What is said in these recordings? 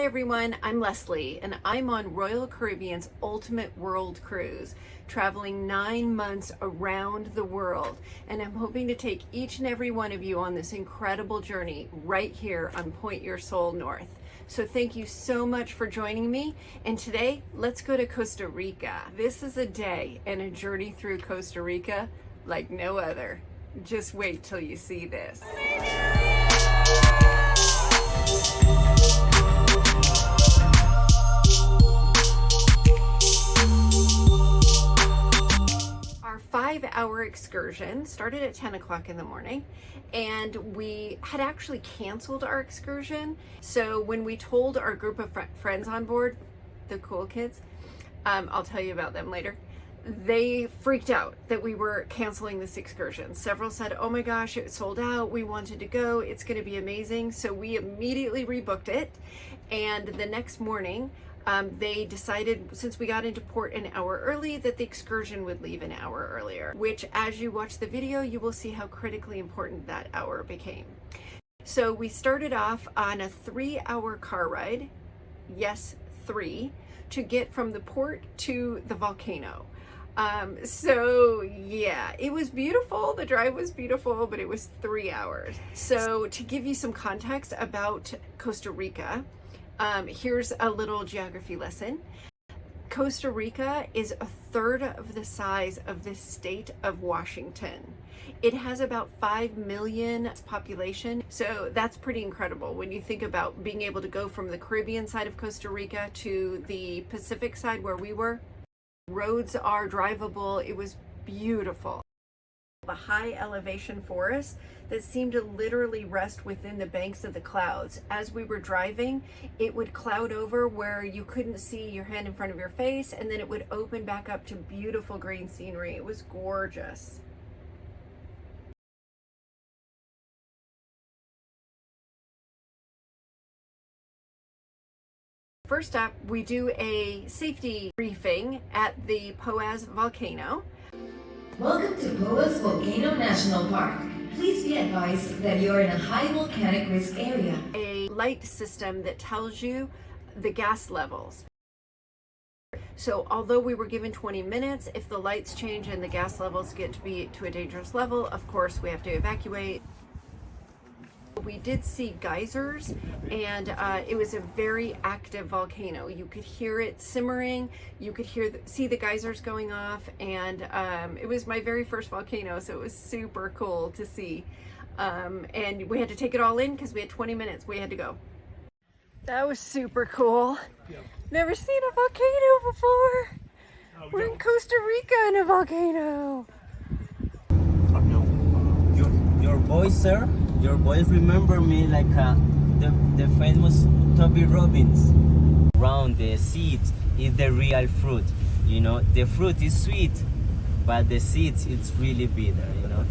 Hi everyone, I'm Leslie and I'm on Royal Caribbean's Ultimate World Cruise, traveling 9 months around the world, and I'm hoping to take each and every one of you on this incredible journey right here on Point Your Soul North. So thank you so much for joining me, and today let's go to Costa Rica. This is a day and a journey through Costa Rica like no other. Just wait till you see this. Our 5-hour excursion started at 10 o'clock in the morning, and we had actually canceled our excursion. So when we told our group of friends on board, the cool kids, I'll tell you about them later, they freaked out that we were canceling this excursion. Several said, oh my gosh, it sold out, we wanted to go, it's going to be amazing. So we immediately rebooked it, and the next morning they decided, since we got into port an hour early, that the excursion would leave an hour earlier, which as you watch the video, you will see how critically important that hour became. So we started off on a 3-hour car ride, yes, 3, to get from the port to the volcano. So yeah, it was beautiful. The drive was beautiful, but it was 3 hours. So to give you some context about Costa Rica, here's a little geography lesson. Costa Rica is a third of the size of the state of Washington. It has about 5 million population, so that's pretty incredible when you think about being able to go from the Caribbean side of Costa Rica to the Pacific side where we were. Roads are drivable. It was beautiful. The high elevation forests that seemed to literally rest within the banks of the clouds. As we were driving, it would cloud over where you couldn't see your hand in front of your face, and then it would open back up to beautiful green scenery. It was gorgeous. First up, we do a safety briefing at the Poas Volcano. Welcome to Poas Volcano National Park. Please be advised that you are in a high volcanic risk area. A light system that tells you the gas levels. So although we were given 20 minutes, if the lights change and the gas levels get to be to a dangerous level, of course we have to evacuate. We did see geysers, and it was a very active volcano. You could hear it simmering, you could see the geysers going off, and it was my very first volcano, so it was super cool to see. And we had to take it all in because we had 20 minutes, we had to go. That was super cool. Never seen a volcano before. We're in Costa Rica in a volcano. Your voice, sir? Your voice remember me like the famous Toby Robbins. Around the seeds is the real fruit, you know. The fruit is sweet, but the seeds, it's really bitter, you know.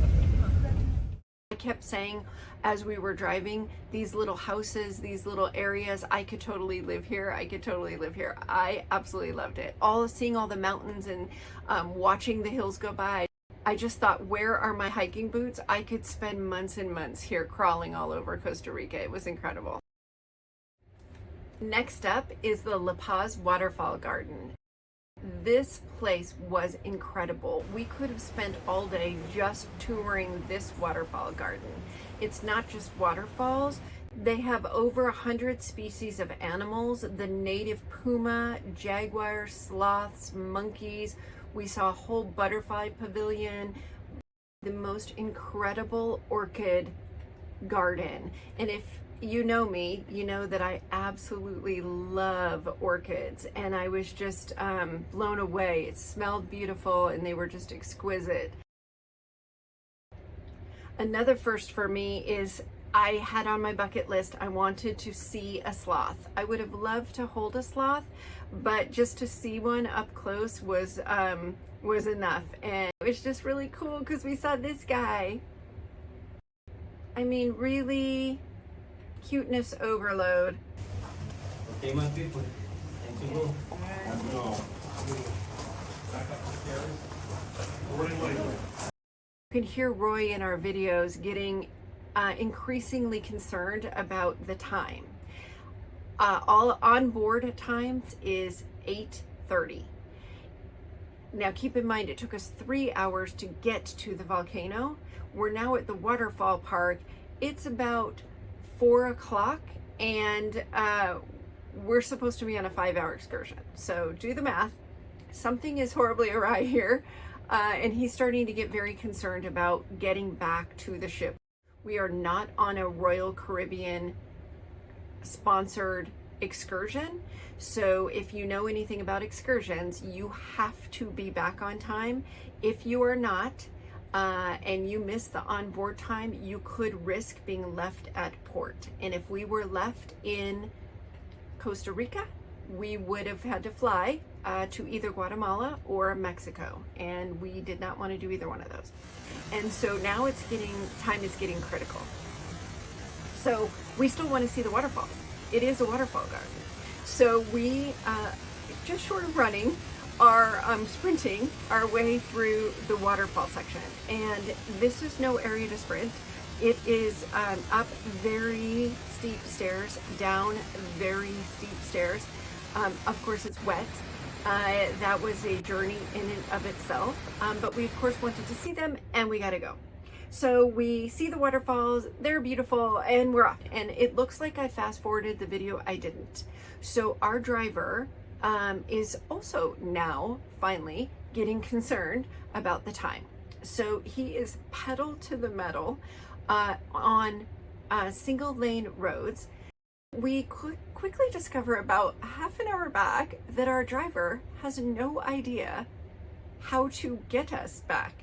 I kept saying as we were driving, these little houses, these little areas, I could totally live here. I could totally live here. I absolutely loved it. Seeing all the mountains and watching the hills go by. I just thought, where are my hiking boots? I could spend months and months here crawling all over Costa Rica. It was incredible. Next up is the Paz Waterfall Garden. This place was incredible. We could have spent all day just touring this waterfall garden. It's not just waterfalls. They have over 100 species of animals, the native puma, jaguar, sloths, monkeys. We saw a whole butterfly pavilion, the most incredible orchid garden. And if you know me, you know that I absolutely love orchids, and I was just blown away. It smelled beautiful and they were just exquisite. Another first for me is I had on my bucket list, I wanted to see a sloth. I would have loved to hold a sloth, but just to see one up close was enough. And it was just really cool because we saw this guy. I mean, really cuteness overload. Okay, my people, time to go. You can hear Roy in our videos getting increasingly concerned about the time. All on board times is 8:30. Now keep in mind, it took us 3 hours to get to the volcano. We're now at the waterfall park. It's about 4 o'clock, and we're supposed to be on a 5-hour excursion. So do the math. Something is horribly awry here. And he's starting to get very concerned about getting back to the ship. We are not on a Royal Caribbean sponsored excursion. So if you know anything about excursions, you have to be back on time. If you are not, and you miss the onboard time, you could risk being left at port. And if we were left in Costa Rica, we would have had to fly to either Guatemala or Mexico, and we did not want to do either one of those. And so now time is getting critical. So we still want to see the waterfalls. It is a waterfall garden. So we just short of running are sprinting our way through the waterfall section, and this is no area to sprint. It is up very steep stairs, down very steep stairs. Of course, it's wet. That was a journey in and of itself, but we of course wanted to see them, and we gotta go. So we see the waterfalls, they're beautiful, and we're off. And it looks like I fast forwarded the video. I didn't. So our driver is also now finally getting concerned about the time. So he is pedal to the metal on single lane roads. We quickly discover about half an hour back that our driver has no idea how to get us back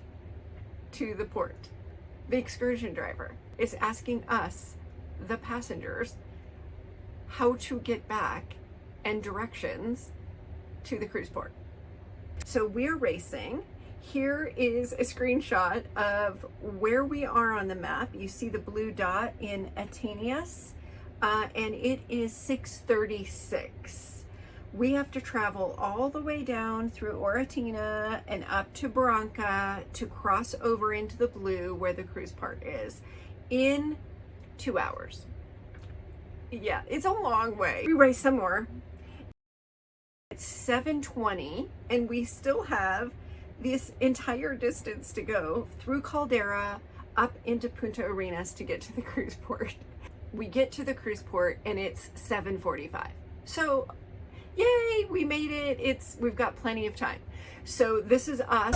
to the port. The excursion driver is asking us, the passengers, how to get back and directions to the cruise port. So we're racing. Here is a screenshot of where we are on the map. You see the blue dot in Atenius, and it is 6:36. We have to travel all the way down through Oratina and up to Barranca to cross over into the blue where the cruise port is in 2 hours. Yeah, it's a long way. We race some more. It's 7:20 and we still have this entire distance to go through Caldera up into Punta Arenas to get to the cruise port. We get to the cruise port and it's 7:45. So yay, we made it. We've got plenty of time. So this is us.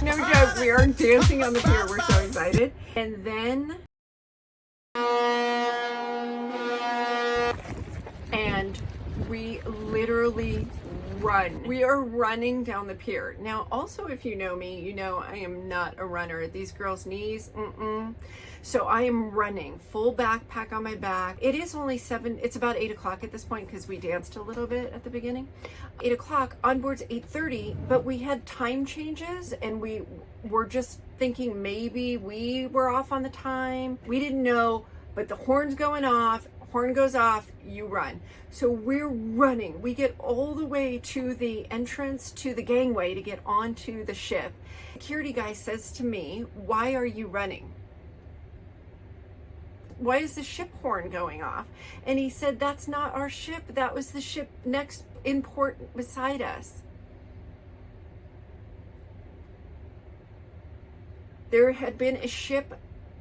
No joke, we are dancing on the pier. We're so excited. And then we literally run. We are running down the pier. Now, also, if you know me, you know I am not a runner. These girls' knees, So I am running, full backpack on my back. It is only it's about 8 o'clock at this point because we danced a little bit at the beginning. 8 o'clock, on board's 8:30, but we had time changes and we were just thinking maybe we were off on the time. We didn't know, but the horn's going off. Horn goes off, you run. So we're running. We get all the way to the entrance to the gangway to get onto the ship. Security guy says to me, "Why are you running? Why is the ship horn going off?" And he said, "That's not our ship. That was the ship next in port beside us." There had been a ship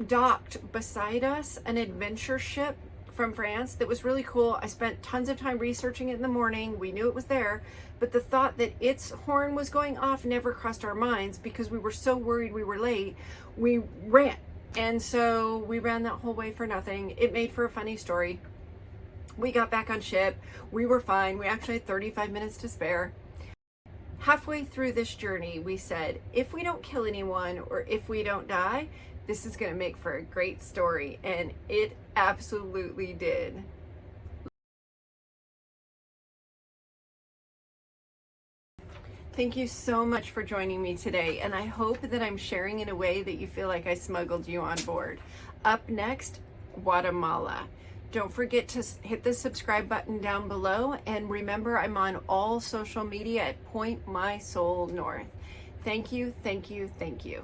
docked beside us, an adventure ship from France that was really cool. I spent tons of time researching it in the morning. We knew it was there, but the thought that its horn was going off never crossed our minds because we were so worried we were late. We ran. And so we ran that whole way for nothing. It made for a funny story. We got back on ship. We were fine. We actually had 35 minutes to spare. Halfway through this journey, we said, if we don't kill anyone or if we don't die, this is going to make for a great story. And it absolutely did. Thank you so much for joining me today, and I hope that I'm sharing in a way that you feel like I smuggled you on board. Up next, Guatemala. Don't forget to hit the subscribe button down below, and remember I'm on all social media at Point My Soul North. Thank you, thank you, thank you.